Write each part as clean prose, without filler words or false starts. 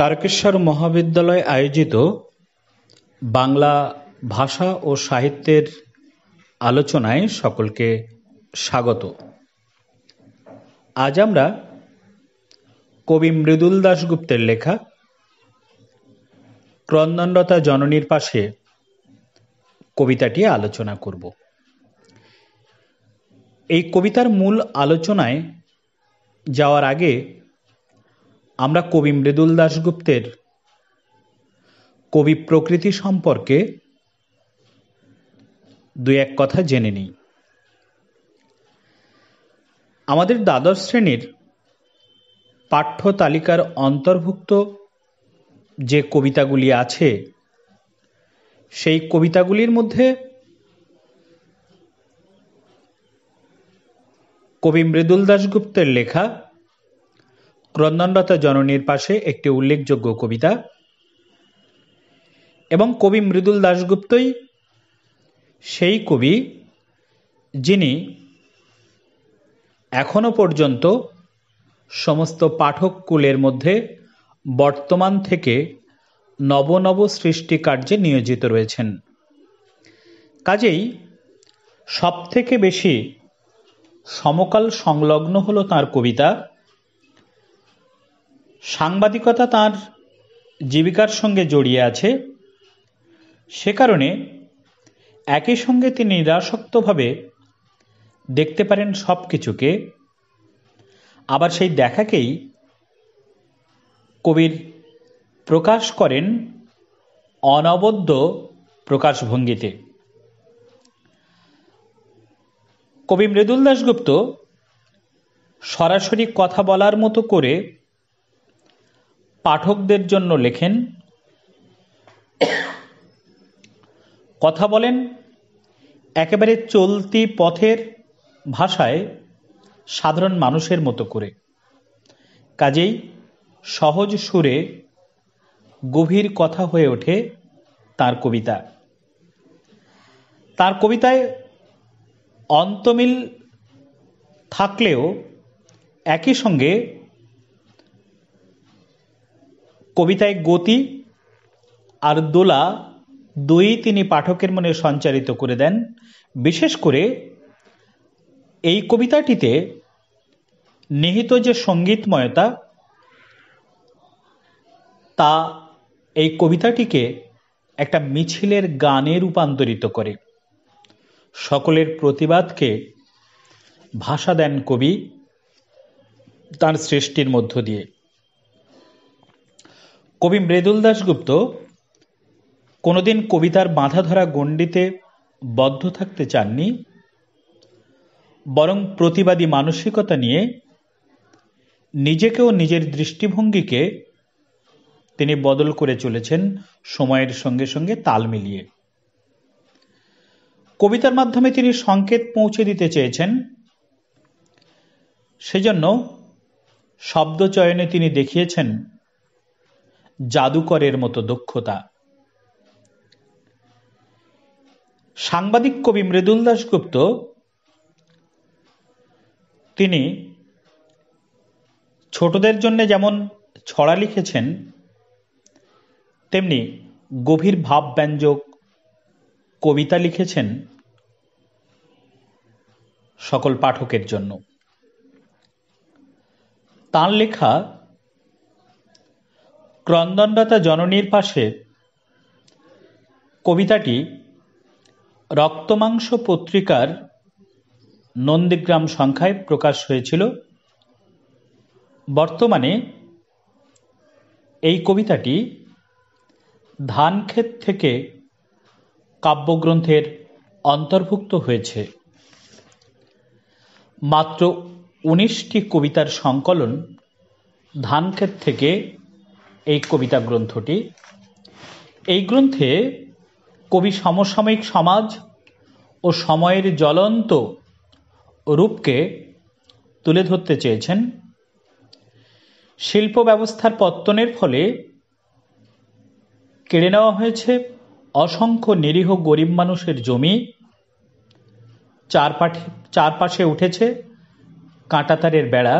তারকেশ্বর মহাবিদ্যালয় আয়োজিত বাংলা ভাষা ও সাহিত্যের আলোচনায় সকলকে স্বাগত। আজ আমরা কবি মৃদুল দাশগুপ্তের লেখা ক্রন্দনরতা জননীর পাশে কবিতাটি আলোচনা করব। এই কবিতার মূল আলোচনায় যাওয়ার আগে আমরা কবি মৃদুল দাশগুপ্তের কবি প্রকৃতি সম্পর্কে দুই এক কথা জেনে নিই। আমাদের দ্বাদশ শ্রেণীর পাঠ্য তালিকার অন্তর্ভুক্ত যে কবিতাগুলি আছে সেই কবিতাগুলির মধ্যে কবি মৃদুল দাশগুপ্তের লেখা ক্রন্দনরতা জননীর পাশে একটি উল্লেখযোগ্য কবিতা এবং কবি মৃদুল দাশগুপ্তই সেই কবি যিনি এখনো পর্যন্ত সমস্ত পাঠক কুলের মধ্যে বর্তমান থেকে নব নব সৃষ্টি কার্যে নিয়োজিত রয়েছেন। কাজেই সবথেকে বেশি সমকাল সংলগ্ন হলো তাঁর কবিতা। সাংবাদিকতা তাঁর জীবিকার সঙ্গে জড়িয়ে আছে, সে কারণে একই সঙ্গে তিনি নিরাসক্তভাবে দেখতে পারেন সব কিছুকে, আবার সেই দেখাকেই কবির প্রকাশ করেন অনবদ্য প্রকাশভঙ্গিতে। কবি মৃদুল দাশগুপ্ত সরাসরি কথা বলার মতো করে পাঠকদের জন্য লেখেন, কথা বলেন একেবারে চলতি পথের ভাষায় সাধারণ মানুষের মতো করে। কাজেই সহজ সুরে গভীর কথা হয়ে ওঠে তার কবিতা। তার কবিতায় অন্তমিল থাকলেও একই সঙ্গে কবিতায় গতি আর দোলা দুই তিনি পাঠকের মনে সঞ্চারিত করে দেন। বিশেষ করে এই কবিতাটিতে নিহিত যে সঙ্গীতময়তা, তা এই কবিতাটিকে একটা মিছিলের গানে রূপান্তরিত করে। সকলের প্রতিবাদকে ভাষা দেন কবি তার সৃষ্টির মধ্য দিয়ে। কবি মৃদুল দাশগুপ্ত কোনোদিন কবিতার বাঁধা ধরা গণ্ডিতে বদ্ধ থাকতে চাননি, বরং প্রতিবাদী মানসিকতা নিয়ে নিজেকেও নিজের দৃষ্টিভঙ্গিকে তিনি বদল করে চলেছেন সময়ের সঙ্গে সঙ্গে তাল মিলিয়ে। কবিতার মাধ্যমে তিনি সংকেত পৌঁছে দিতে চেয়েছেন, সেজন্য শব্দচয়নে তিনি দেখিয়েছেন জাদুকরের মতো দক্ষতা। সাংবাদিক কবি মৃদুল দাশগুপ্ত তিনি ছোটদের জন্য যেমন ছড়া লিখেছেন, তেমনি গভীর ভাবব্যঞ্জক কবিতা লিখেছেন সকল পাঠকের জন্য। তাঁর লেখা ক্রন্দনরতা জননীর পাশে কবিতাটি রক্তমাংস পত্রিকার নন্দীগ্রাম সংখ্যায় প্রকাশ হয়েছিল। বর্তমানে এই কবিতাটি ধানক্ষেত থেকে কাব্যগ্রন্থের অন্তর্ভুক্ত হয়েছে। মাত্র 19টি কবিতার সংকলন ধানক্ষেত থেকে এই কবিতা গ্রন্থটি। এই গ্রন্থে কবি সমসাময়িক সমাজ ও সময়ের জ্বলন্ত রূপকে তুলে ধরতে চেয়েছেন। শিল্প ব্যবস্থার পত্তনের ফলে কেড়ে নেওয়া হয়েছে অসংখ্য নিরীহ গরিব মানুষের জমি, চারপাশে উঠেছে কাঁটাতারের বেড়া,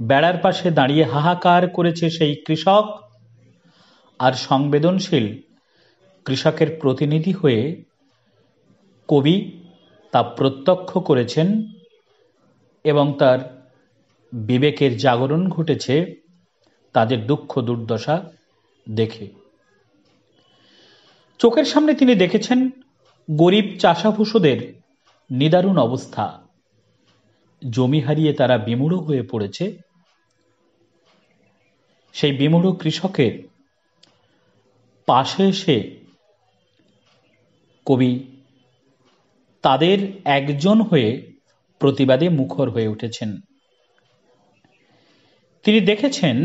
বেড়ার পাশে দাঁড়িয়ে হাহাকার করেছে সেই কৃষক, আর সংবেদনশীল কৃষকের প্রতিনিধি হয়ে কবি তা প্রত্যক্ষ করেছেন এবং তার বিবেকের জাগরণ ঘটেছে তাদের দুঃখ দুর্দশা দেখে। চোখের সামনে তিনি দেখেছেন গরিব চাষাভুষোদের নিদারুণ অবস্থা, জমি হারিয়ে তারা বিমূঢ় হয়ে পড়েছে। সেই বিমূঢ় কৃষকের পাশে এসে কবি তাদের একজন হয়ে প্রতিবাদে মুখর হয়ে উঠেছেন। তিনি দেখেছেন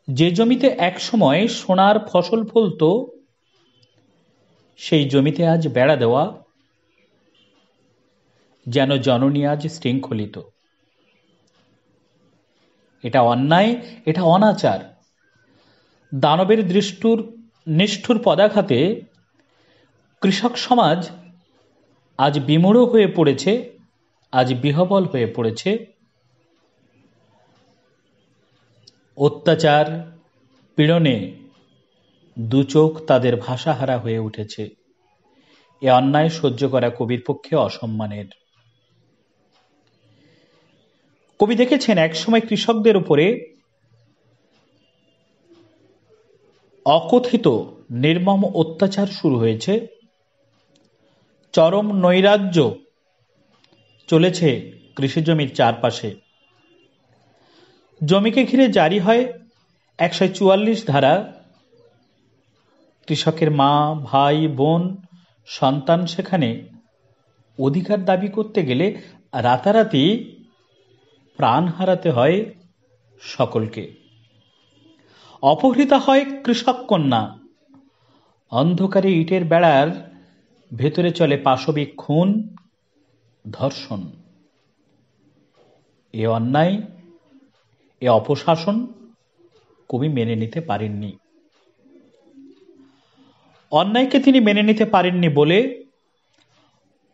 যে জমিতে একসময় সোনার ফসল ফলত, সেই জমিতে আজ বেড়া দেওয়া, যেন জননী আজ শৃঙ্খলিত। এটা অন্যায়, এটা অনাচার। দানবের নিষ্ঠুর পদাঘাতে কৃষক সমাজ আজ বিমূঢ় হয়ে পড়েছে, আজ বিহবল হয়ে পড়েছে। অত্যাচার পীড়নে দু চোখ তাদের ভাষাহারা হয়ে উঠেছে। এ অন্যায় সহ্য করা কবির পক্ষে অসম্মানের। কবি দেখেছেন একসময় কৃষকদের উপরে অকথিত নির্মম অত্যাচার শুরু হয়েছে, চরম নৈরাজ্য চলেছে কৃষিজমির চারপাশে। জমিকে ঘিরে জারি হয় ১৪৪ ধারা। কৃষকের মা, ভাই, বোন, সন্তান সেখানে অধিকার দাবি করতে গেলে রাতারাতি প্রাণ হারাতে হয় সকলকে। অপহৃতা হয় কৃষক কন্যা। অন্ধকারে ইটের বেড়ার ভেতরে চলে পাশবিক খুন, ধর্ষণ। এ অন্যায়, এ অপশাসন কবি মেনে নিতে পারেননি। অন্যায়কে তিনি মেনে নিতে পারেননি বলে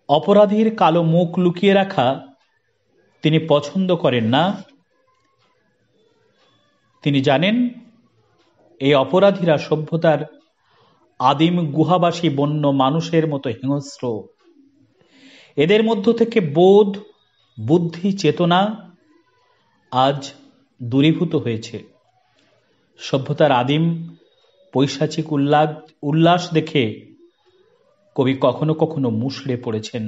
অপরাধীর কালো মুখ লুকিয়ে রাখা তিনি পছন্দ করেন না। তিনি জানেন এই অপরাধীরা সভ্যতার আদিম গুহাবাসী বন্য মানুষের মতো হিংস্র। এদের মধ্য থেকে বোধ, বুদ্ধি, চেতনা আজ দূরীভূত হয়েছে। সভ্যতার আদিম পৈশাচিক উল্লাস দেখে কবি কখনো কখনো মুষড়ে পড়েছেন।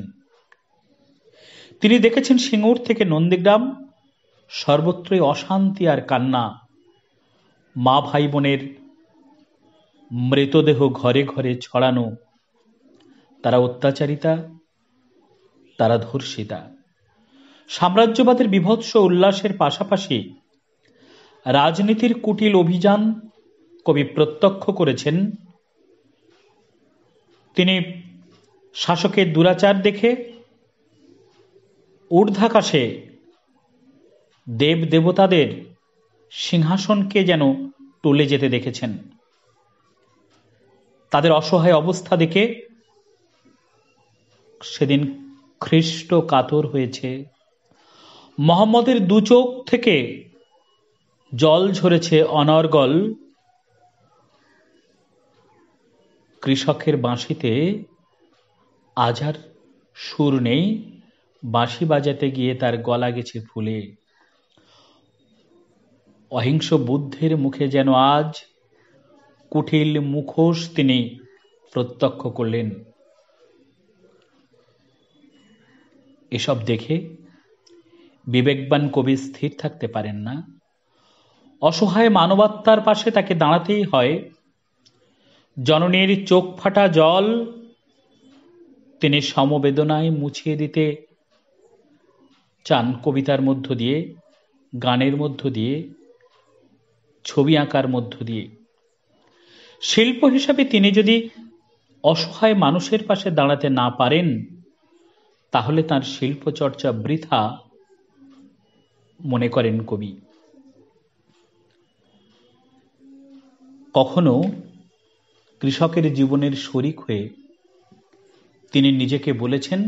তিনি দেখেছেন সিঙ্গুর থেকে নন্দীগ্রাম সর্বত্রই অশান্তি আর কান্না। মা ভাই বোনের মৃতদেহ ঘরে ঘরে ছড়ানো। তারা অত্যাচারিতা, তারা ধর্ষিতা। সাম্রাজ্যবাদের বিভৎস উল্লাসের পাশাপাশি রাজনীতির কুটিল অভিযান কবি প্রত্যক্ষ করেছেন। তিনি শাসকের দুরাচার দেখে ঊর্ধ্বাকাশে দেব দেবতাদের সিংহাসনকে যেন টলে যেতে দেখেছেন। তাদের অসহায় অবস্থা দেখে সেদিন খ্রিস্ট কাতর হয়েছে। মোহাম্মদের দু চোখ থেকে জল ঝরেছে অনর্গল। কৃষকের বাঁশিতে আজ আর সুর নেই, বাঁশি বাজাতে গিয়ে তার গলা গেছে ফুলে। অহিংস বুদ্ধের মুখে যেন আজ কুটিল মুখোশ তিনি প্রত্যক্ষ করলেন। এসব দেখে বিবেকবান কবি স্থির থাকতে পারেন না। অসহায় মানবাত্মার পাশে তাকে দাঁড়াতেই হয়। জননীর চোখ ফাটা জল তিনি সমবেদনায় মুছিয়ে দিতে চান কবিতার মধ্য দিয়ে, গানের মধ্য দিয়ে, ছবি আঁকার মধ্য দিয়ে। শিল্প হিসাবে তিনি যদি অসহায় মানুষের পাশে দাঁড়াতে না পারেন, তাহলে তার শিল্প চর্চা বৃথা মনে করেন কবি। কখনো কৃষকের জীবনের শরিক হয়ে তিনি নিজেকে বলেছেন,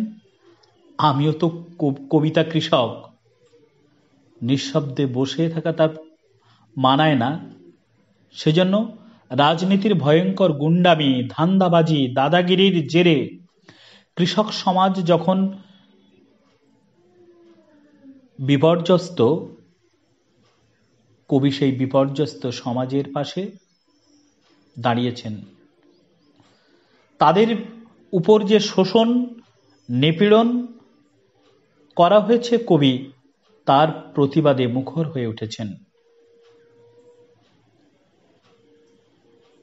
আমিও তো কবিতা কৃষক। নিঃশব্দে বসে থাকা তার মানায় না। সেজন্য রাজনীতির ভয়ঙ্কর গুন্ডামি, ধান্দাবাজি, দাদাগিরির জেরে কৃষক সমাজ যখন বিপর্যস্ত, কবি সেই বিপর্যস্ত সমাজের পাশে দাঁড়িয়েছেন। তাদের উপর যে শোষণ, নিপীড়ন করা হয়েছে, কবি তার প্রতিবাদে মুখর হয়ে উঠেছেন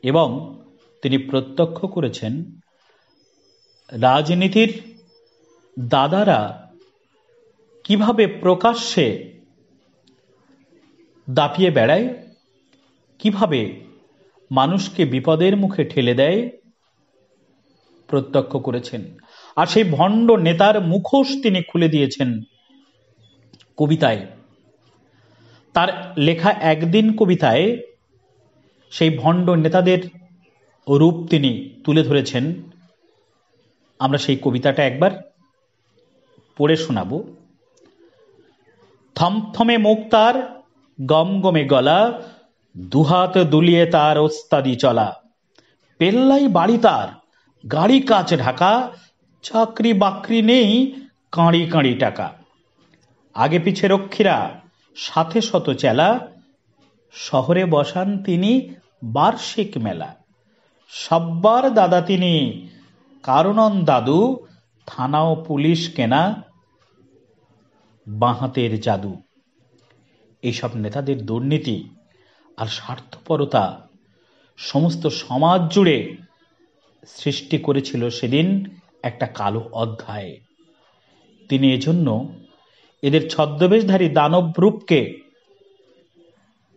এবং তিনি প্রত্যক্ষ করেছেন রাজনীতির দাদারা কিভাবে প্রকাশ্যে দাপিয়ে বেড়ায়, কিভাবে মানুষকে বিপদের মুখে ঠেলে দেয়, প্রত্যক্ষ করেছেন। আর সেই ভণ্ড নেতার মুখোশ তিনি খুলে দিয়েছেন কবিতায়। তার লেখা একদিন কবিতায় সেই ভণ্ড নেতাদের রূপ তিনি তুলে ধরেছেন। আমরা সেই কবিতাটা একবার পড়ে শোনাব। থমথমে মুখ তার, গমগমে গলা, দুহাত দুলিয়ে তার ওস্তাদি চলা, পেল্লাই বাড়ি তার, গাড়ি কাচ ঢাকা, চাকরি বাকরি নেই, কাঁড়ি কাঁড়ি টাকা, আগে পিছে রক্ষীরা, সাথে শত চেলা, শহরে বসান তিনি বার্ষিক মেলা, সব্বার দাদা তিনি, কারণন দাদু, থানা ও পুলিশ কেনা, বাঁহাতের জাদু। এইসব নেতাদের দুর্নীতি আর স্বার্থপরতা সমস্ত সমাজ জুড়ে সৃষ্টি করেছিল সেদিন একটা কালো অধ্যায়। তিনি এজন্য এদের ছদ্মবেশধারী দানব রূপকে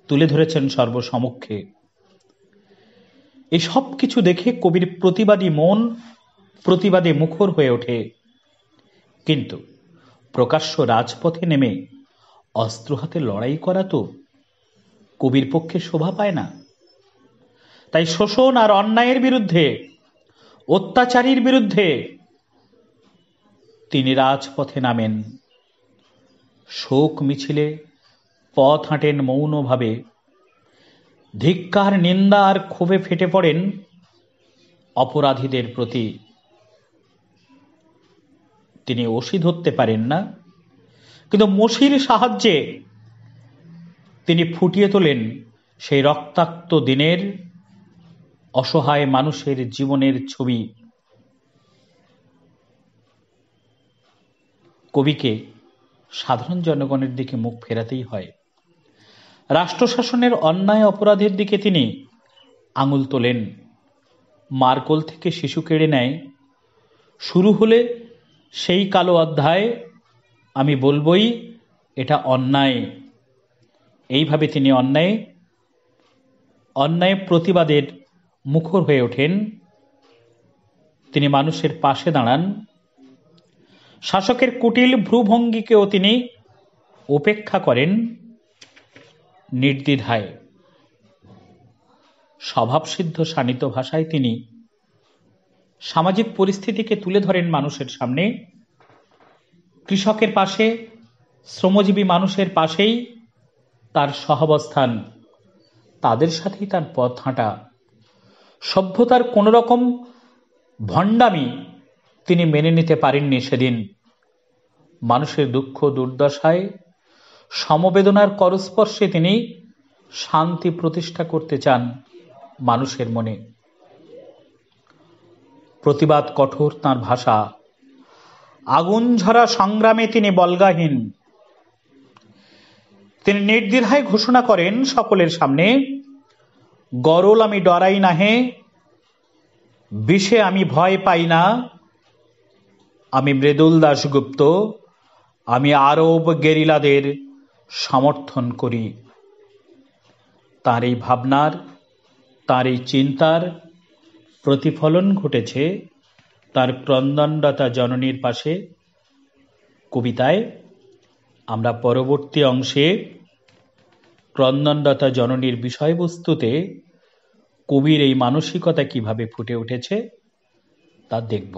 তুলে ধরেছেন সর্বসমক্ষে। এই সব কিছু দেখে কবির প্রতিবাদী মন প্রতিবাদে মুখর হয়ে ওঠে, কিন্তু প্রকাশ্য রাজপথে নেমে অস্ত্র হাতে লড়াই করা তো কবির পক্ষে শোভা পায় না। তাই শোষণ আর অন্যায়ের বিরুদ্ধে, অত্যাচারীর বিরুদ্ধে তিনি রাজপথে নামেন, শোক মিছিলে পথ হাঁটেন মৌনভাবে, ধিক্কার, নিন্দা আর ক্ষোভে ফেটে পড়েন অপরাধীদের প্রতি। তিনি অসি ধরতে পারেন না, কিন্তু মসির সাহায্যে তিনি ফুটিয়ে তোলেন সেই রক্তাক্ত দিনের অসহায় মানুষের জীবনের ছবি। কবিকে সাধারণ জনগণের দিকে মুখ ফেরাতেই হয়। রাষ্ট্র শাসনের অন্যায় অপরাধের দিকে তিনি আঙুল তোলেন। মার্কোল থেকে শিশু কেড়ে নেয় শুরু হলে সেই কালো অধ্যায়, আমি বলবই এটা অন্যায়। এইভাবে তিনি অন্যায় প্রতিবাদের মুখর হয়ে ওঠেন। তিনি মানুষের পাশে দাঁড়ান। শাসকের কুটিল ভ্রুভঙ্গিকেও তিনি উপেক্ষা করেন নির্দ্বিধায়। স্বভাবসিদ্ধ শানিত ভাষায় তিনি সামাজিক পরিস্থিতিকে তুলে ধরেন মানুষের সামনে। কৃষকের পাশে, শ্রমজীবী মানুষের পাশেই তার সহাবস্থান, তাদের সাথেই তার পথ হাঁটা। সভ্যতার কোন রকম ভণ্ডামি তিনি মেনে নিতে পারেননি সেদিন। মানুষের দুঃখ দুর্দশায় সমবেদনার করস্পর্শে তিনি শান্তি প্রতিষ্ঠা করতে চান মানুষের মনে। প্রতিবাদ কঠোর তাঁর ভাষা, আগুন ঝরা সংগ্রামে তিনি বলগাহীন। তিনি নির্দ্বিধায় ঘোষণা করেন সকলের সামনে, গরল আমি ডরাই না হে, বিষে আমি ভয় পাই না, আমি মৃদুল দাশগুপ্ত, আমি আরব গেরিলাদের সমর্থন করি। তার এই ভাবনার, তার এই চিন্তার প্রতিফলন ঘটেছে তার ক্রন্দনরতা জননীর পাশে কবিতায়। আমরা পরবর্তী অংশে ক্রন্দনরতা জননীর বিষয়বস্তুতে কবির এই মানসিকতা কিভাবে ফুটে উঠেছে তা দেখব।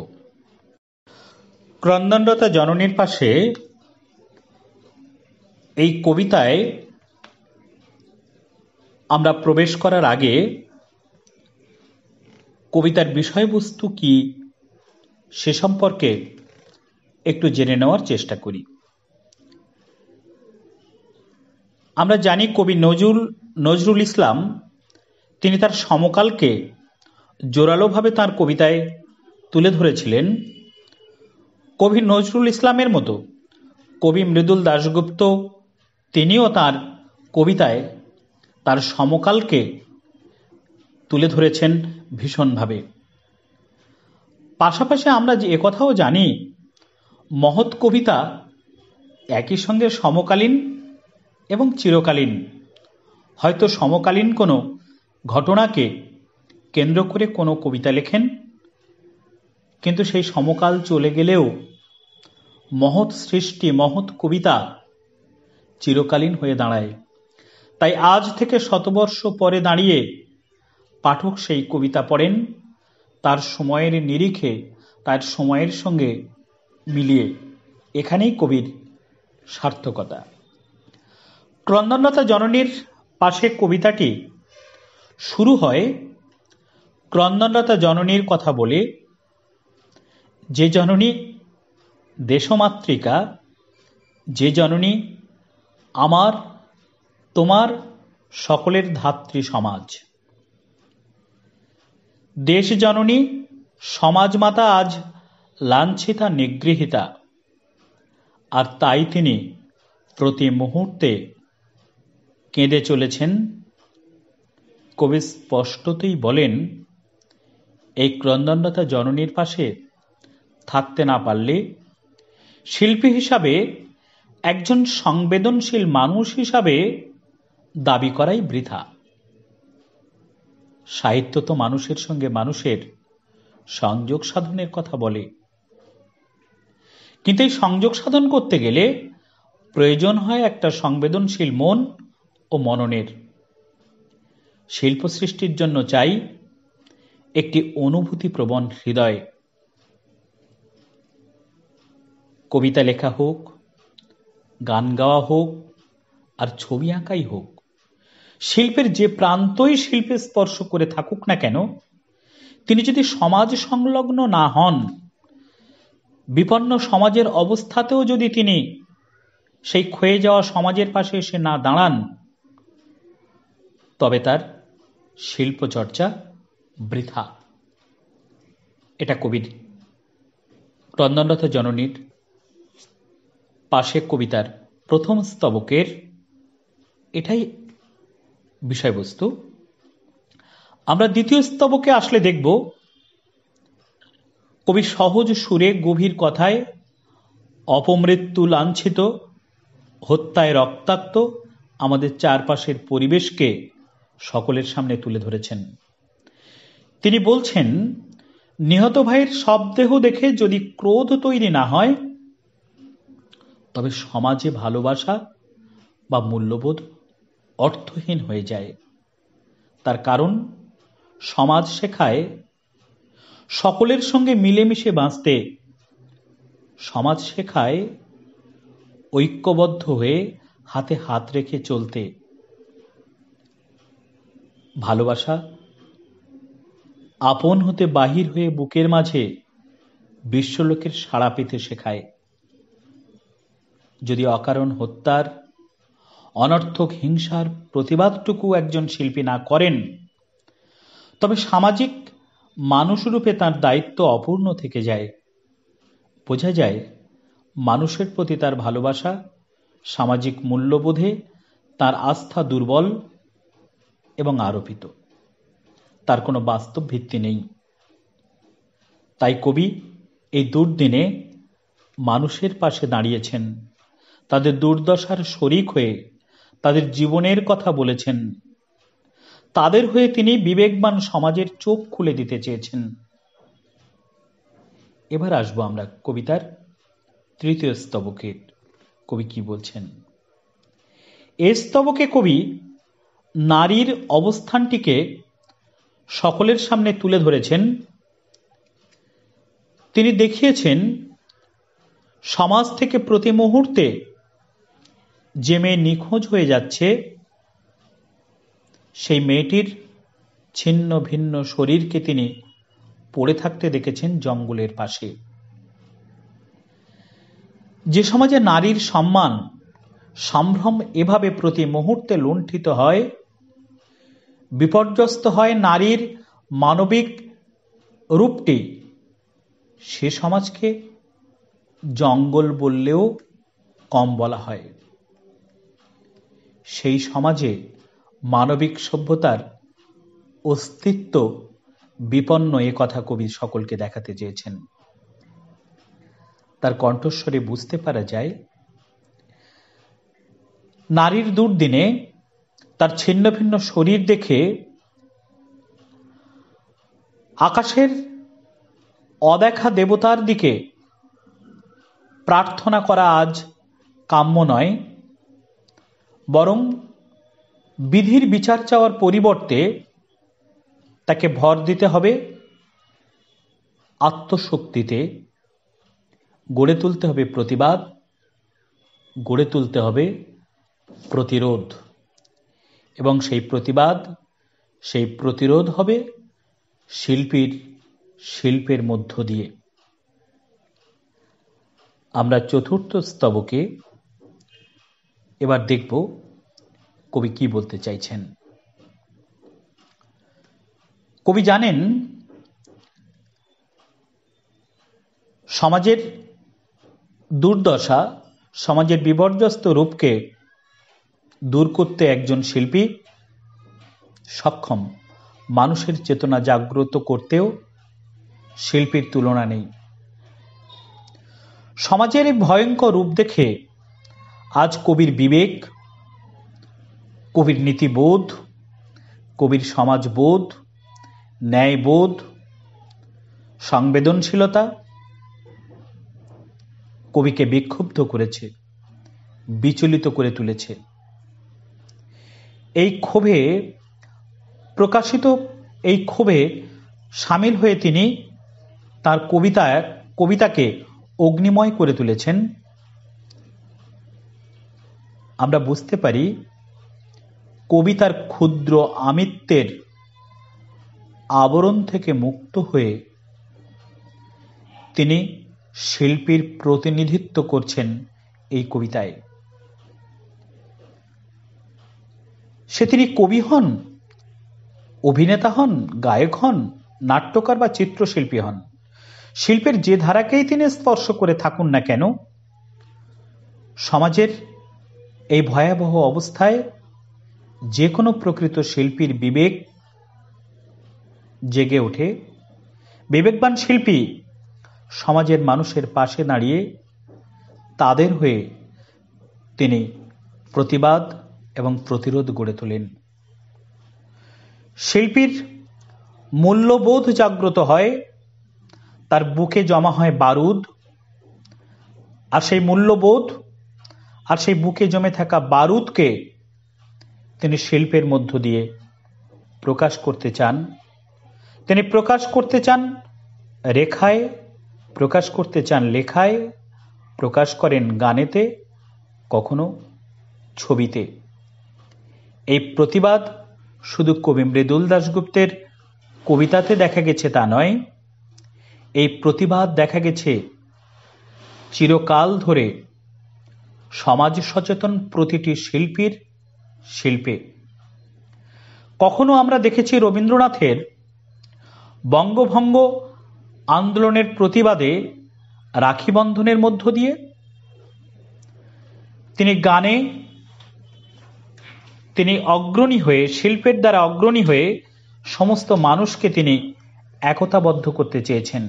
ক্রন্দনরতা জননীর পাশে এই কবিতায় আমরা প্রবেশ করার আগে কবিতার বিষয়বস্তু কি সে সম্পর্কে একটু জেনে নেওয়ার চেষ্টা করি। আমরা জানি কবি নজরুল ইসলাম তিনি তার সমকালকে জোরালোভাবে তার কবিতায় তুলে ধরেছিলেন। কবি নজরুল ইসলামের মতো কবি মৃদুল দাশগুপ্ত তিনিও তার কবিতায় তার সমকালকে তুলে ধরেছেন ভীষণভাবে। পাশাপাশি আমরা যে একথাও জানি, মহৎ কবিতা একই সঙ্গে সমকালীন এবং চিরকালীন। হয়তো সমকালীন কোনো ঘটনাকে কেন্দ্র করে কোনো কবিতা লেখেন, কিন্তু সেই সমকাল চলে গেলেও মহৎ সৃষ্টি, মহৎ কবিতা চিরকালীন হয়ে দাঁড়ায়। তাই আজ থেকে শতবর্ষ পরে দাঁড়িয়ে পাঠক সেই কবিতা পড়েন তার সময়ের নিরিখে, তার সময়ের সঙ্গে মিলিয়ে। এখানেই কবির সার্থকতা। ক্রন্দনলতা জননীর পাশে কবিতাটি শুরু হয় ক্রন্দনলতা জননীর কথা বলে, যে জননী দেশমাতৃকা, যে জননী আমার তোমার সকলের ধাত্রী সমাজ। দেশ জননী সমাজমাতা আজ লাঞ্ছিতা নিগৃহীতা, আর তাই তিনি প্রতি মুহূর্তে কেঁদে চলেছেন। কবি স্পষ্টতই বলেন, এই ক্রন্দনলতা জননীর পাশে থাকতে না পারলে শিল্পী হিসাবে, একজন সংবেদনশীল মানুষ হিসাবে দাবি করাই বৃথা। সাহিত্য তো মানুষের সঙ্গে মানুষের সংযোগ সাধনের কথা বলে, কিন্তু এই সংযোগ সাধন করতে গেলে প্রয়োজন হয় একটা সংবেদনশীল মন ও মননের। শিল্প সৃষ্টির জন্য চাই একটি অনুভূতিপ্রবণ হৃদয়। কবিতা লেখা হোক, গান গাওয়া হোক, আর ছবি আঁকাই হোক, শিল্পের যে প্রান্তই শিল্পে স্পর্শ করে থাকুক না কেন, তিনি যদি সমাজ সংলগ্ন না হন, বিপন্ন সমাজের অবস্থাতেও যদি তিনি সেই ক্ষয়ে যাওয়া সমাজের পাশে এসে না দাঁড়ান, তবে তার শিল্প চর্চা বৃথা। এটা কবির ক্রন্দনলতা জননীর পাশে কবিতার প্রথম স্তবকের এটাই বিষয়বস্তু। আমরা দ্বিতীয় স্তবকে আসলে দেখব কবি সহজ সুরে গভীর কথায় অপমৃত্যু লাঞ্ছিত, হত্যায় রক্তাক্ত আমাদের চারপাশের পরিবেশকে সকলের সামনে তুলে ধরেছেন। তিনি বলছেন, নিহত ভাইয়ের সব দেহ দেখে যদি ক্রোধ তৈরি না হয়, তবে সমাজে ভালোবাসা বা মূল্যবোধ অর্থহীন হয়ে যায়। তার কারণ, সমাজ শেখায় সকলের সঙ্গে মিলেমিশে বাঁচতে, সমাজ শেখায় ঐক্যবদ্ধ হয়ে হাতে হাত রেখে চলতে। ভালোবাসা আপন হতে বাহির হয়ে বুকের মাঝে বিশ্বলোকের সাড়া পেতে শেখায়। যদি অকারণ হত্যার, অনর্থক হিংসার প্রতিবাদটুকু একজন শিল্পী না করেন, তবে সামাজিক মানুষরূপে তার দায়িত্ব অপূর্ণ থেকে যায়। বোঝা যায় মানুষের প্রতি তার ভালোবাসা, সামাজিক মূল্যবোধে তার আস্থা দুর্বল এবং আরোপিত, তার কোনো বাস্তব ভিত্তি নেই। তাই কবি এই দুর্দিনে মানুষের পাশে দাঁড়িয়েছেন, তাদের দুর্দশার শরিক হয়ে তাদের জীবনের কথা বলেছেন। তাদের হয়ে তিনি বিবেকবান সমাজের চোখ খুলে দিতে চেয়েছেন। এবার আসবো আমরা কবিতার তৃতীয় স্তবকে। কবি কি বলছেন? এই স্তবকে কবি নারীর অবস্থানটিকে সকলের সামনে তুলে ধরেছেন। তিনি দেখিয়েছেন সমাজ থেকে প্রতি মুহূর্তে যে মেয়ে নিখোঁজ হয়ে যাচ্ছে সেই মেয়েটির ছিন্ন ভিন্ন শরীরকে তিনি পড়ে থাকতে দেখেছেন জঙ্গলের পাশে। যে সমাজে নারীর সম্মান সম্ভ্রম এভাবে প্রতি মুহূর্তে লুণ্ঠিত হয়, বিপর্যস্ত হয় নারীর মানবিক রূপটি, সে সমাজকে জঙ্গল বললেও কম বলা হয়। সেই সমাজে মানবিক সভ্যতার অস্তিত্ব বিপন্ন এ কথা কবি সকলকে দেখাতে চেয়েছেন। তার কণ্ঠস্বরে বুঝতে পারা যায় নারীর দুর্দিনে তার ছিন্ন ভিন্ন শরীর দেখে আকাশের অদেখা দেবতার দিকে প্রার্থনা করা আজ কাম্য নয়, বরং বিধির বিচার চাওয়ার পরিবর্তে তাকে ভর দিতে হবে আত্মশক্তিতে, গড়ে তুলতে হবে প্রতিবাদ, গড়ে তুলতে হবে প্রতিরোধ, এবং সেই প্রতিবাদ সেই প্রতিরোধ হবে শিল্পের মধ্য দিয়ে। আমরা চতুর্থ স্তবকে এবার দেখব কবি কি বলতে চাইছেন। কবি জানেন সমাজের দুর্দশা, সমাজের বিপর্যস্ত রূপকে দূর করতে একজন শিল্পী সক্ষম। মানুষের চেতনা জাগ্রত করতেও শিল্পীর তুলনা নেই। সমাজের এই ভয়ঙ্কর রূপ দেখে আজ কবির বিবেক, কবির নীতিবোধ, কবির সমাজবোধ, ন্যায়বোধ, সংবেদনশীলতা কবিকে বিক্ষুব্ধ করেছে, বিচলিত করে তুলেছে। এই ক্ষোভে সামিল হয়ে তিনি তার কবিতাকে অগ্নিময় করে তুলেছেন। আমরা বুঝতে পারি কবিতার ক্ষুদ্র আমিত্বের আবরণ থেকে মুক্ত হয়ে তিনি শিল্পীর প্রতিনিধিত্ব করছেন এই কবিতায়। সে তিনি কবি হন, অভিনেতা হন, গায়ক হন, নাট্যকার বা চিত্রশিল্পী হন, শিল্পের যে ধারাকেই তিনি স্পর্শ করে থাকুন না কেন, সমাজের এই ভয়াবহ অবস্থায় যে কোনো প্রকৃত শিল্পীর বিবেক জেগে ওঠে। বিবেকবান শিল্পী সমাজের মানুষের পাশে দাঁড়িয়ে তাদের হয়ে তিনি প্রতিবাদ এবং প্রতিরোধ গড়ে তোলেন। শিল্পীর মূল্যবোধ জাগ্রত হয়, তার বুকে জমা হয় বারুদ, আর সেই মূল্যবোধ আর সেই বুকে জমে থাকা বারুদকে তিনি শিল্পের মধ্য দিয়ে প্রকাশ করতে চান। তিনি প্রকাশ করতে চান রেখায়, প্রকাশ করতে চান লেখায়, প্রকাশ করেন গানেতে, কখনো ছবিতে। এই প্রতিবাদ শুধু কবি মৃদুল দাশগুপ্তের কবিতাতে দেখা গেছে তা নয়, এই প্রতিবাদ দেখা গেছে চিরকাল ধরে সমাজ সচেতন প্রতিটি শিল্পীর শিল্পে। কখনো আমরা দেখেছি রবীন্দ্রনাথের বঙ্গভঙ্গ আন্দোলনের প্রতিবাদে রাখি বন্ধনের মধ্য দিয়ে তিনি গানে তিনি অগ্রণী হয়ে, শিল্পের দ্বারা অগ্রণী হয়ে সমস্ত মানুষকে তিনি একতাবদ্ধ করতে চেয়েছেন।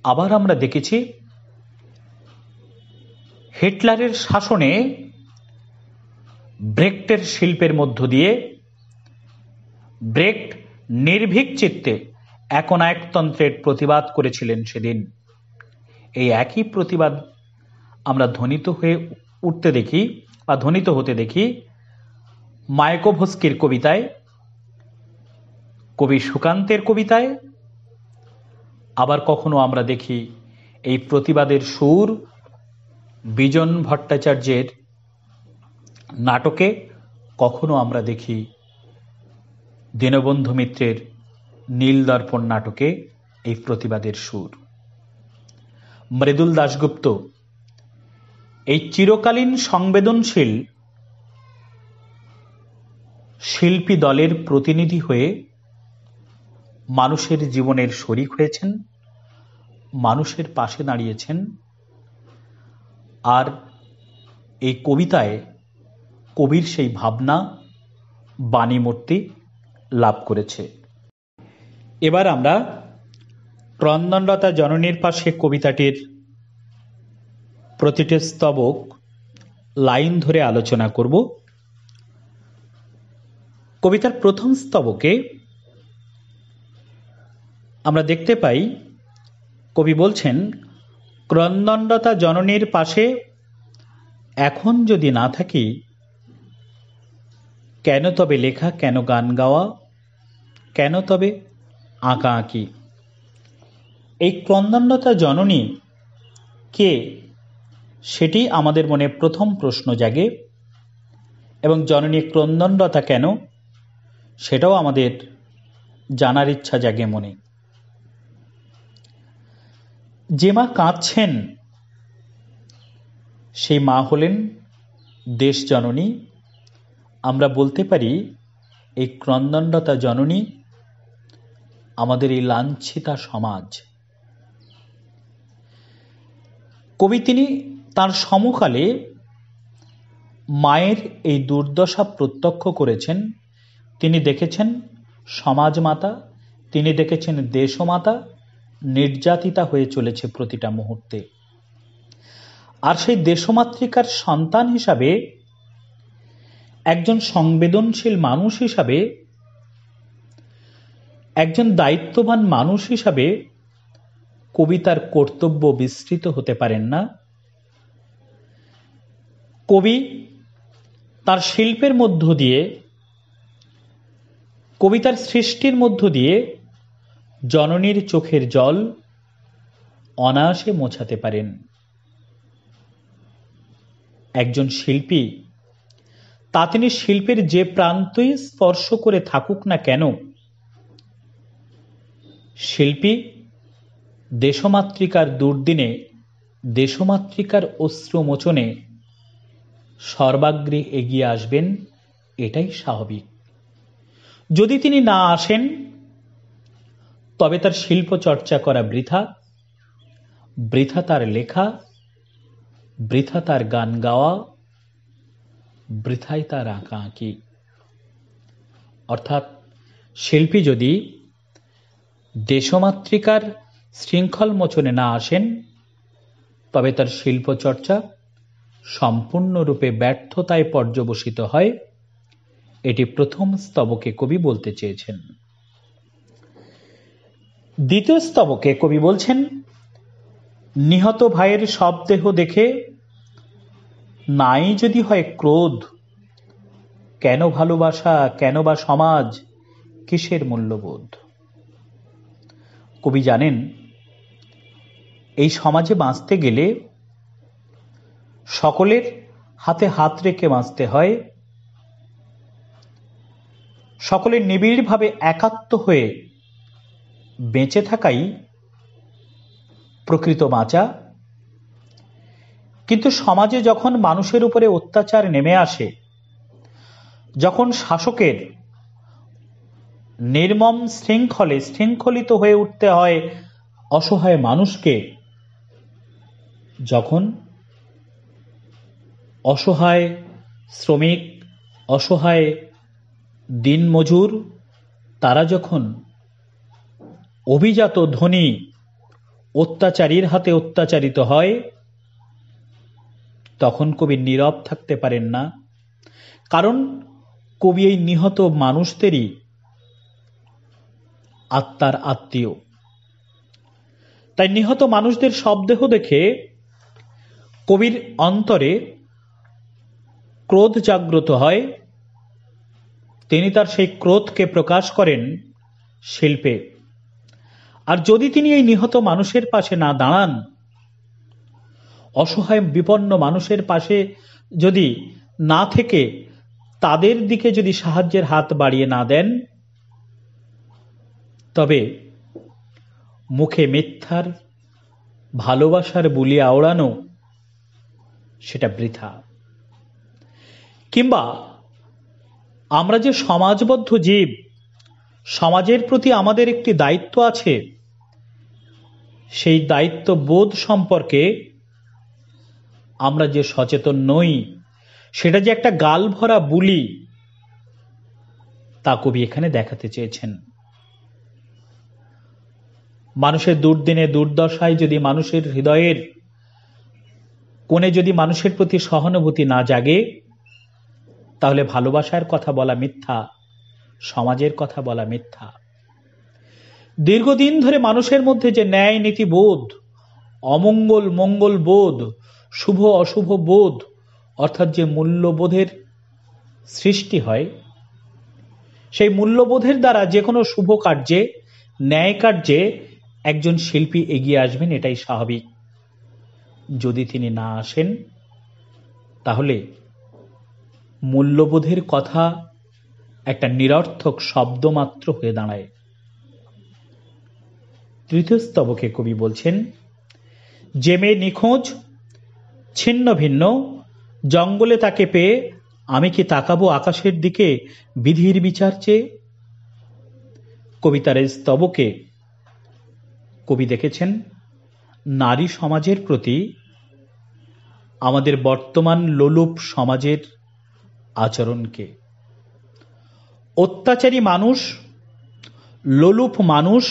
আবার আমরা দেখেছি হিটলারের শাসনে ব্রেক্টের শিল্পের মধ্য দিয়ে ব্রেক্ট নির্ভীক চিত্তে একনায়কতন্ত্রের প্রতিবাদ করেছিলেন সেদিন। এই একই প্রতিবাদ আমরা ধ্বনিত হতে দেখি মায়াকোভস্কির কবিতায়, কবি সুকান্তের কবিতায়, আবার কখনো আমরা দেখি এই প্রতিবাদের সুর বিজন ভট্টাচার্যের নাটকে কখনো আমরা দেখি দীনবন্ধু মিত্রের নীলদর্পণ নাটকে এই প্রতিবাদের সুর। মৃদুল দাশগুপ্ত এই চিরকালীন সংবেদনশীল শিল্পী দলের প্রতিনিধি হয়ে মানুষের জীবনের শরিক হয়েছেন, মানুষের পাশে দাঁড়িয়েছেন, আর এই কবিতায় কবির সেই ভাবনা বাণীমূর্তি লাভ করেছে। এবার আমরা ক্রন্দনলতা জননীর পাশে কবিতাটির প্রতিটি স্তবক লাইন ধরে আলোচনা করব। কবিতার প্রথম স্তবকে আমরা দেখতে পাই কবি বলছেন, ক্রন্দনলতা জননীর পাশে এখন যদি না থাকি, কেন তবে লেখা, কেন গান গাওয়া, কেন তবে আঁকা আঁকি। এই ক্রন্দনলতা জননী কে, সেটি আমাদের মনে প্রথম প্রশ্ন জাগে, এবং জননী ক্রন্দনলতা কেন, সেটাও আমাদের জানার ইচ্ছা জাগে মনে। যে মা কাঁদছেন সেই মা হলেন দেশ জননী। আমরা বলতে পারি এই ক্রন্দনলতা জননী আমাদের এই লাঞ্ছিতা সমাজ। কবি তিনি তার সমকালে মায়ের এই দুর্দশা প্রত্যক্ষ করেছেন। তিনি দেখেছেন সমাজমাতা, তিনি দেখেছেন দেশমাতা নির্যাতিতা হয়ে চলেছে প্রতিটা মুহূর্তে। আর সেই দেশমাতৃকার সন্তান হিসাবে, একজন সংবেদনশীল মানুষ হিসাবে, একজন দায়িত্ববান মানুষ হিসাবে কবি তার কর্তব্য বিস্মৃত হতে পারেন না। কবি তার শিল্পের মধ্য দিয়ে, কবিতার সৃষ্টির মধ্য দিয়ে জননীর চোখের জল অনায়াসে মোছাতে পারেন। একজন শিল্পী তা তিনি শিল্পের যে প্রান্তই স্পর্শ করে থাকুক না কেন, শিল্পী দেশমাতৃকার দুর্দিনে, দেশমাতৃকার অশ্রুমোচনে সর্বাগ্রে এগিয়ে আসবেন, এটাই স্বাভাবিক। যদি তিনি না আসেন, তবে তার শিল্প চর্চা করা বৃথা, বৃথা তার লেখা, বৃথা তার গান গাওয়া, বৃথাই তার আঁকা আঁকি। অর্থাৎ শিল্পী যদি দেশমাতৃকার শৃঙ্খল মোচনে না আসেন, তবে তার শিল্প চর্চা সম্পূর্ণরূপে ব্যর্থতায় পর্যবসিত হয়। এটি প্রথম স্তবকে কবি বলতে চেয়েছেন। দ্বিতীয় স্তবকে কবি বলছেন, নিহত ভাইয়ের সব দেহ দেখে নাই যদি হয় ক্রোধ, কেন ভালোবাসা, কেন বা সমাজ, কিসের মূল্যবোধ। কবি জানেন এই সমাজে বাঁচতে গেলে সকলের হাতে হাত রেখে বাঁচতে হয়, সকলের নিবিড়ভাবে একাত্ম হয়ে বেঁচে থাকাই প্রকৃত বাঁচা। কিন্তু সমাজে যখন মানুষের উপরে অত্যাচার নেমে আসে, যখন শাসকের নির্মম শৃঙ্খলিত হয়ে উঠতে হয় অসহায় মানুষকে, যখন অসহায় শ্রমিক, অসহায় দিনমজুর, তারা যখন অভিজাত ধনী অত্যাচারীর হাতে অত্যাচারিত হয়, তখন কবি নীরব থাকতে পারেন না। কারণ কবি এই নিহত মানুষদেরই আত্মার আত্মীয়। তাই নিহত মানুষদের শবদেহ দেখে কবির অন্তরে ক্রোধ জাগ্রত হয়। তিনি তার সেই ক্রোধকে প্রকাশ করেন শিল্পে। আর যদি তিনি এই নিহত মানুষের পাশে না দাঁড়ান, অসহায় বিপন্ন মানুষের পাশে যদি না থেকে তাদের দিকে যদি সাহায্যের হাত বাড়িয়ে না দেন, তবে মুখে মিথ্যার ভালোবাসার বুলি আওড়ানো সেটা বৃথা। কিংবা আমরা যে সমাজবদ্ধ জীব, সমাজের প্রতি আমাদের একটি দায়িত্ব আছে, সেই দায়িত্ব বোধ সম্পর্কে আমরা যে সচেতন নই, সেটা যে একটা গাল ভরা বুলি, তা কবি এখানে দেখাতে চেয়েছেন। মানুষের দুর্দিনে দুর্দশায় যদি মানুষের হৃদয়ের কোণে যদি মানুষের প্রতি সহানুভূতি না জাগে, তাহলে ভালোবাসার কথা বলা মিথ্যা, সমাজের কথা বলা মিথ্যা। দীর্ঘদিন ধরে মানুষের মধ্যে যে ন্যায় নীতি বোধ, অমঙ্গল মঙ্গল বোধ, শুভ অশুভ বোধ, অর্থাৎ যে মূল্যবোধের সৃষ্টি হয়, সেই মূল্যবোধের দ্বারা যে কোনো শুভ কার্যে, ন্যায় কার্যে একজন শিল্পী এগিয়ে আসবেন, এটাই স্বাভাবিক। যদি তিনি না আসেন, তাহলে মূল্যবোধের কথা একটা নিরর্থক শব্দ মাত্র হয়ে দাঁড়ায়। তৃতীয় স্তবকে কবি বলছেন, যে মেয়ে নিখোঁজ ছিন্ন ভিন্ন, জঙ্গলে তাকে পেয়ে আমি কি তাকাবো আকাশের দিকে বিধির বিচার চেয়ে। কবিতার এই স্তবকে কবি দেখেছেন নারী সমাজের প্রতি আমাদের বর্তমান লোলুপ সমাজের আচরণকে। অত্যাচারী মানুষ, লোলুপ মানুষ,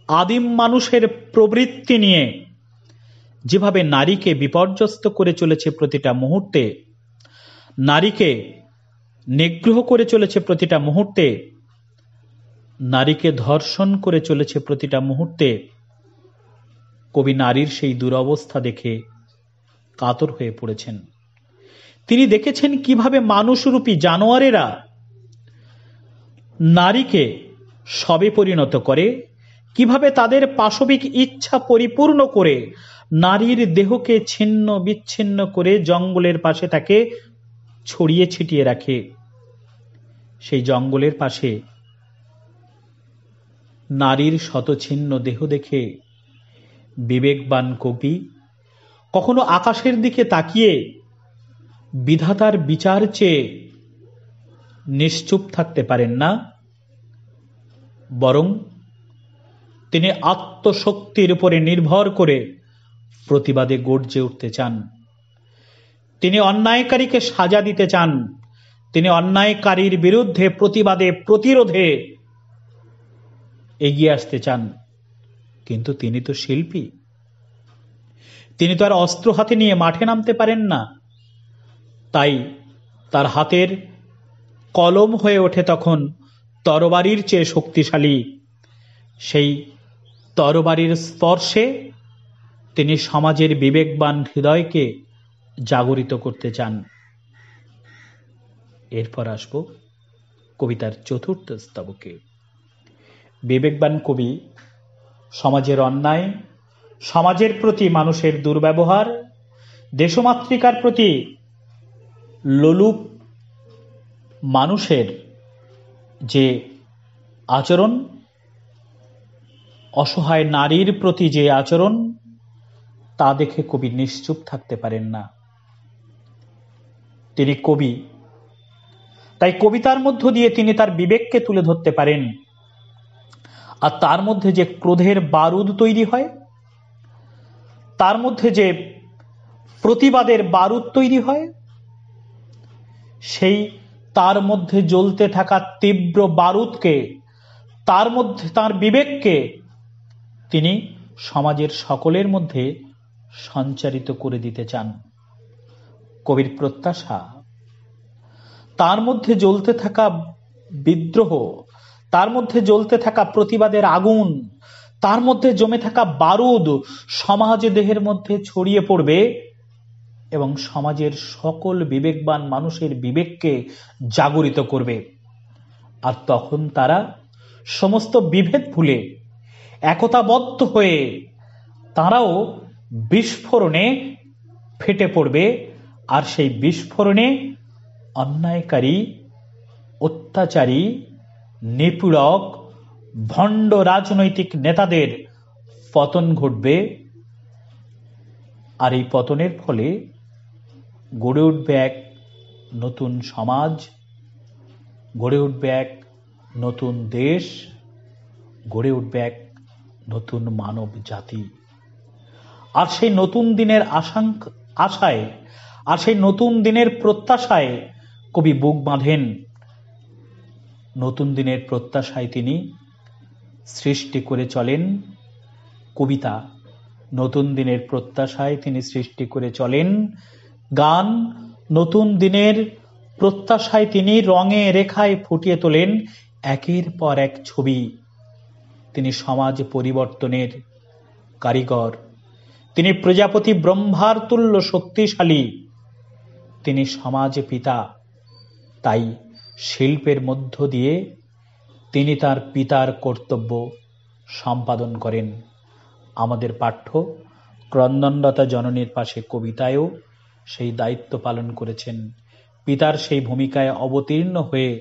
আদিম মানুষের প্রবৃত্তি নিয়ে যেভাবে নারীকে বিপর্যস্ত করে চলেছে প্রতিটা মুহূর্তে, নারীকে নিগ্রহ করে চলেছে প্রতিটা মুহূর্তে, নারীকে ধর্ষণ করে চলেছে প্রতিটা মুহূর্তে, কবি নারীর সেই দুরবস্থা দেখে কাতর হয়ে পড়েছেন। তিনি দেখেছেন কিভাবে মানুষরূপী জানোয়ারেরা নারীকে শবে পরিণত করে, কিভাবে তাদের পাশবিক ইচ্ছা পরিপূর্ণ করে নারীর দেহকে ছিন্ন বিচ্ছিন্ন করে জঙ্গলের পাশে তাকে ছড়িয়ে ছিটিয়ে রাখে। সেই জঙ্গলের পাশে নারীর শতছিন্ন দেহ দেখে বিবেকবান কবি কখনো আকাশের দিকে তাকিয়ে বিধাতার বিচার চেয়ে নিশ্চুপ থাকতে পারেন না, বরং তিনি আত্মশক্তির উপরে নির্ভর করে প্রতিবাদে গর্জে উঠতে চান। তিনি অন্যায়কারীকে সাজা দিতে চান, তিনি অন্যায়কারীর বিরুদ্ধে প্রতিবাদে প্রতিরোধে এগিয়ে আসতে চান। কিন্তু তিনি তো শিল্পী, তিনি তো আর অস্ত্র হাতে নিয়ে মাঠে নামতে পারেন না। তাই তার হাতের কলম হয়ে ওঠে তখন তরবারির চেয়ে শক্তিশালী। সেই তরবারির স্পর্শে তিনি সমাজের বিবেকবান হৃদয়কে জাগরিত করতে চান। এরপর আসব কবিতার চতুর্থ স্তবকে। বিবেকবান কবি সমাজের অন্যায়, সমাজের প্রতি মানুষের দুর্ব্যবহার, দেশমাতৃকার প্রতি লোলুপ মানুষের যে আচরণ, অসহায় নারীর প্রতি যে আচরণ, তা দেখে কবি নিশ্চুপ থাকতে পারেন না। তিনি কবি, তাই কবিতার মধ্য দিয়ে তিনি তার বিবেককে তুলে ধরতে পারেন। আর তার মধ্যে যে ক্রোধের বারুদ তৈরি হয়, তার মধ্যে যে প্রতিবাদের বারুদ তৈরি হয়, সেই তার মধ্যে জ্বলতে থাকা তীব্র বারুদকে, তার মধ্যে তার বিবেককে তিনি সমাজের সকলের মধ্যে সঞ্চারিত করে দিতে চান। কবির প্রত্যাশা তার মধ্যে জ্বলতে থাকা বিদ্রোহ, তার মধ্যে জ্বলতে থাকা প্রতিবাদের আগুন, তার মধ্যে জমে থাকা বারুদ সমাজ দেহের মধ্যে ছড়িয়ে পড়বে এবং সমাজের সকল বিবেকবান মানুষের বিবেককে জাগরিত করবে। আর তখন তারা সমস্ত বিভেদ ভুলে একতাবদ্ধ হয়ে তারাও বিস্ফোরণে ফেটে পড়বে আর সেই বিস্ফোরণে অন্যায়কারী, অত্যাচারী, নিপীড়ক, ভণ্ড রাজনৈতিক নেতাদের পতন ঘটবে। আর এই পতনের ফলে গড়ে উঠবে এক নতুন সমাজ, গড়ে উঠবে এক নতুন দেশ, গড়ে উঠবে এক নতুন মানব জাতি। আর সেই নতুন দিনের আশায়, আর সেই নতুন দিনের প্রত্যাশায় কবি বুক বাঁধেন। নতুন দিনের প্রত্যাশায় তিনি সৃষ্টি করে চলেন কবিতা, নতুন দিনের প্রত্যাশায় তিনি সৃষ্টি করে চলেন গান, নতুন দিনের প্রত্যাশায় তিনি রঙে রেখায় ফুটিয়ে তোলেন একের পর এক ছবি। তিনি সমাজ পরিবর্তনের কারিগর, তিনি প্রজাপতি ব্রহ্মার তুল্য শক্তিশালী, তিনি সমাজ পিতা। তাই শিল্পের মধ্য দিয়ে তিনি তার পিতার কর্তব্য সম্পাদন করেন। আমাদের পাঠ্য ক্রন্দনরতা জননীর পাশে কবিতায়ও সেই দায়িত্ব পালন করেছেন। পিতার সেই ভূমিকায় অবতীর্ণ হয়ে